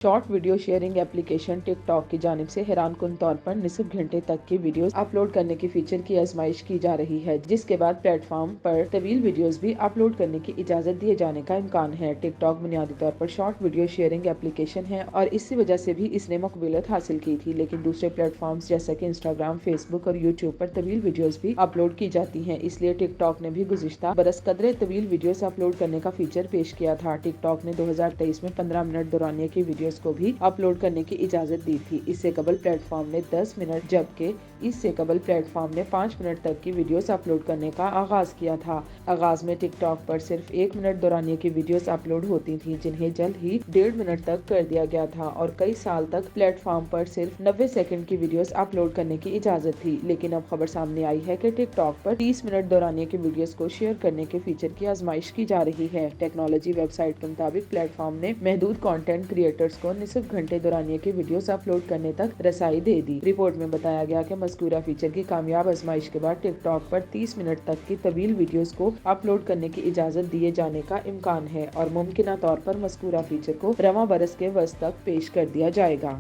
Short video sharing application TikTok की जानिब से हैरान कुन तौर पर निصف घंटे तक की वीडियोस अपलोड करने की फीचर की आजमाइश की जा रही है, जिसके बाद प्लेटफॉर्म पर तवील वीडियोस भी अपलोड करने की इजाजत दिए जाने का इम्कान है। टिकटॉक बुनियादी तौर पर शॉर्ट वीडियो शेयरिंग एप्लीकेशन है और इसी वजह से भी इसने मकबूलियत हासिल की थी, लेकिन दूसरे प्लेटफॉर्म्स जैसे कि इंस्टाग्राम, फेसबुक और यूट्यूब पर तवील वीडियोस भी अपलोड की जाती हैं। इसलिए टिकटॉक ने भी गुज़िश्ता बरस कदरे तवील वीडियोस अपलोड करने का फीचर पेश किया था। टिकटॉक ने 2023 में 15 मिनट दौरानिया की वीडियोस को भी अपलोड करने की इजाजत दी थी। इससे कबल प्लेटफॉर्म ने 10 मिनट जबकि इससे कबल प्लेटफॉर्म ने 5 मिनट तक की वीडियोस अपलोड करने का आगाज किया था। आगाज में टिकटॉक पर सिर्फ 1 मिनट दौरानिया की वीडियोस अपलोड होती थी, जिन्हें जल्द ही 1.5 मिनट तक कर दिया गया था और कई साल तक प्लेटफॉर्म पर सिर्फ 90 सेकंड की वीडियोस अपलोड करने की इजाजत थी। लेकिन अब खबर सामने आई है कि टिकटॉक पर 30 मिनट दौरानिया की वीडियोस को शेयर करने के फीचर की आजमाइश की जा रही है। टेक्नोलॉजी वेबसाइट के मुताबिक प्लेटफॉर्म ने महदूद कंटेंट क्रिएटर्स को निصف घंटे दौरानिया की वीडियोस अपलोड करने तक रसाई दे दी। रिपोर्ट में बताया गया कि मज़कूरा फीचर की कामयाब आजमाइश के बाद टिकटॉक पर 30 मिनट तक की तवील वीडियोस को अपलोड करने की इजाजत दिए जाने का इम्कान है और मुमकिना तौर पर मज़कूरा फीचर को रवां बरस के वस्त तक पेश कर दिया जाएगा।